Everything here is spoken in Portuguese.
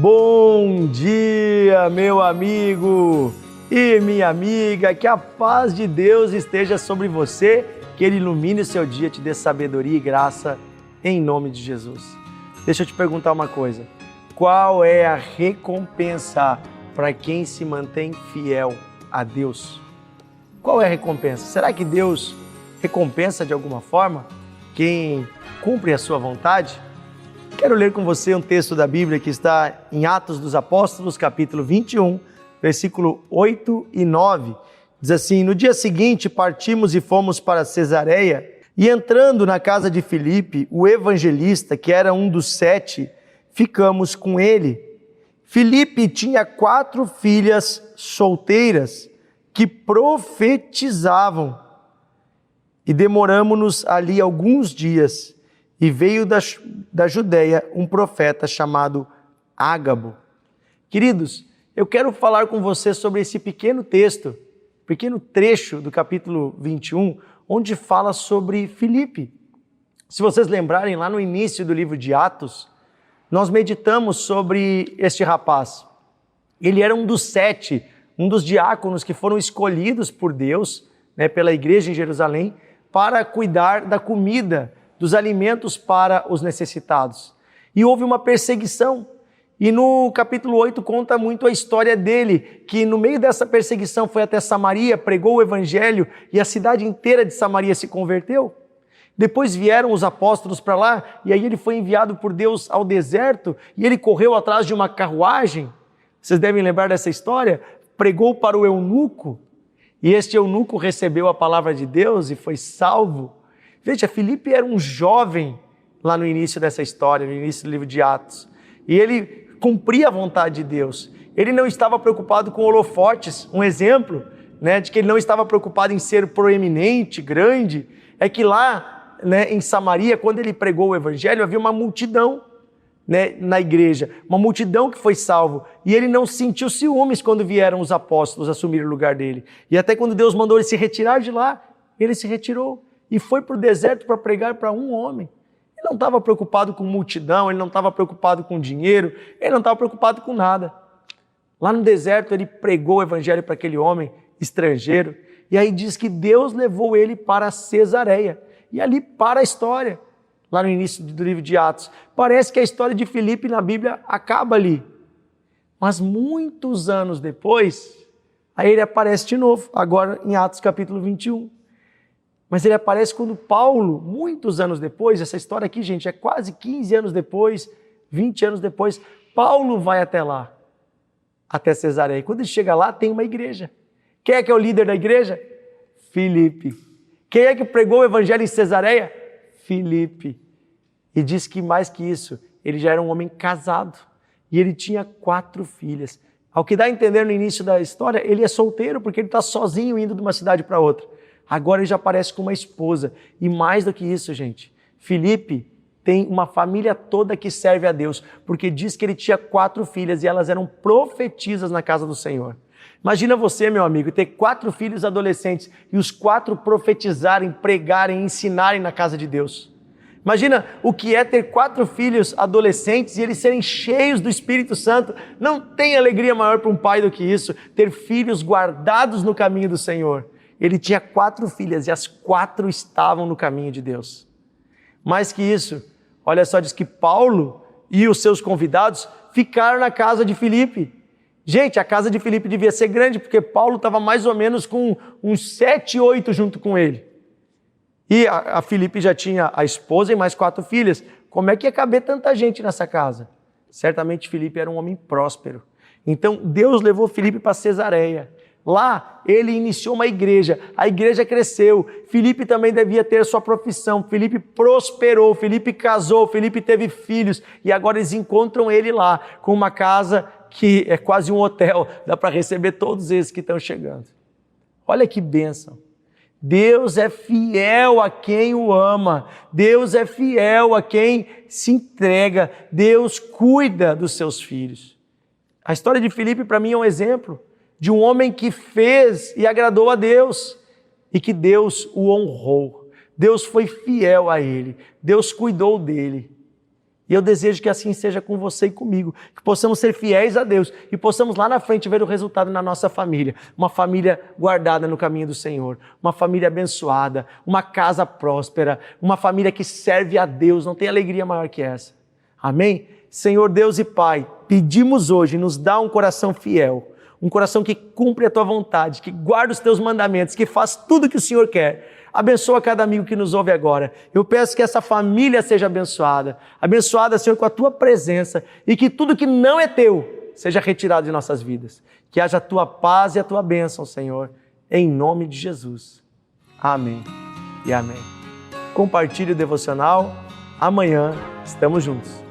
Bom dia, meu amigo e minha amiga, que a paz de Deus esteja sobre você, que Ele ilumine o seu dia, te dê sabedoria e graça, em nome de Jesus. Deixa eu te perguntar uma coisa, qual é a recompensa para quem se mantém fiel a Deus? Qual é a recompensa? Será que Deus recompensa de alguma forma quem cumpre a sua vontade? Quero ler com você um texto da Bíblia que está em Atos dos Apóstolos, capítulo 21, versículo 8 e 9. Diz assim: no dia seguinte partimos e fomos para Cesareia, e entrando na casa de Filipe, o evangelista, que era um dos 7, ficamos com ele. Filipe tinha 4 filhas solteiras que profetizavam, e demoramos-nos ali alguns dias. E veio da Judéia um profeta chamado Ágabo. Queridos, eu quero falar com você sobre esse pequeno texto, pequeno trecho do capítulo 21, onde fala sobre Filipe. Se vocês lembrarem, lá no início do livro de Atos, nós meditamos sobre este rapaz. Ele era um dos 7, um dos diáconos que foram escolhidos por Deus, pela igreja em Jerusalém, para cuidar da comida, dos alimentos para os necessitados. E houve uma perseguição. E no capítulo 8 conta muito a história dele, que no meio dessa perseguição foi até Samaria, pregou o evangelho e a cidade inteira de Samaria se converteu. Depois vieram os apóstolos para lá e aí ele foi enviado por Deus ao deserto e ele correu atrás de uma carruagem. Vocês devem lembrar dessa história? Pregou para o eunuco e este eunuco recebeu a palavra de Deus e foi salvo. Veja, Filipe era um jovem lá no início dessa história, no início do livro de Atos. E ele cumpria a vontade de Deus. Ele não estava preocupado com holofotes. Um exemplo de que ele não estava preocupado em ser proeminente, grande, é que lá em Samaria, quando ele pregou o evangelho, havia uma multidão na igreja, uma multidão que foi salvo. E ele não sentiu ciúmes quando vieram os apóstolos assumir o lugar dele. E até quando Deus mandou ele se retirar de lá, ele se retirou. E foi para o deserto para pregar para um homem. Ele não estava preocupado com multidão, ele não estava preocupado com dinheiro, ele não estava preocupado com nada. Lá no deserto ele pregou o evangelho para aquele homem estrangeiro, e aí diz que Deus levou ele para Cesareia. E ali para a história, lá no início do livro de Atos. Parece que a história de Filipe na Bíblia acaba ali. Mas muitos anos depois, aí ele aparece de novo, agora em Atos capítulo 21. Mas ele aparece quando Paulo, muitos anos depois, essa história aqui, gente, é quase 15 anos depois, 20 anos depois, Paulo vai até lá, até Cesareia. E quando ele chega lá, tem uma igreja. Quem é que é o líder da igreja? Filipe. Quem é que pregou o evangelho em Cesareia? Filipe. E diz que mais que isso, ele já era um homem casado e ele tinha 4 filhas. Ao que dá a entender no início da história, ele é solteiro porque ele está sozinho indo de uma cidade para outra. Agora ele já aparece com uma esposa. E mais do que isso, gente, Filipe tem uma família toda que serve a Deus, porque diz que ele tinha 4 filhas e elas eram profetisas na casa do Senhor. Imagina você, meu amigo, ter 4 filhos adolescentes e os 4 profetizarem, pregarem, ensinarem na casa de Deus. Imagina o que é ter 4 filhos adolescentes e eles serem cheios do Espírito Santo. Não tem alegria maior para um pai do que isso, ter filhos guardados no caminho do Senhor. Ele tinha 4 filhas e as 4 estavam no caminho de Deus. Mais que isso, olha só, diz que Paulo e os seus convidados ficaram na casa de Filipe. Gente, a casa de Filipe devia ser grande, porque Paulo estava mais ou menos com uns 7, 8 junto com ele. E a Filipe já tinha a esposa e mais 4 filhas. Como é que ia caber tanta gente nessa casa? Certamente Filipe era um homem próspero. Então Deus levou Filipe para Cesareia. Lá ele iniciou uma igreja, a igreja cresceu, Filipe também devia ter sua profissão, Filipe prosperou, Filipe casou, Filipe teve filhos e agora eles encontram ele lá com uma casa que é quase um hotel, dá para receber todos esses que estão chegando. Olha que bênção. Deus é fiel a quem o ama, Deus é fiel a quem se entrega, Deus cuida dos seus filhos. A história de Filipe para mim é um exemplo de um homem que fez e agradou a Deus e que Deus o honrou. Deus foi fiel a ele, Deus cuidou dele. E eu desejo que assim seja com você e comigo, que possamos ser fiéis a Deus e possamos lá na frente ver o resultado na nossa família. Uma família guardada no caminho do Senhor, uma família abençoada, uma casa próspera, uma família que serve a Deus. Não tem alegria maior que essa. Amém? Senhor Deus e Pai, pedimos hoje, nos dá um coração fiel, um coração que cumpre a Tua vontade, que guarda os Teus mandamentos, que faz tudo o que o Senhor quer. Abençoa cada amigo que nos ouve agora. Eu peço que essa família seja abençoada. Abençoada, Senhor, com a Tua presença e que tudo que não é Teu seja retirado de nossas vidas. Que haja a Tua paz e a Tua bênção, Senhor, em nome de Jesus. Amém e amém. Compartilhe o devocional. Amanhã estamos juntos.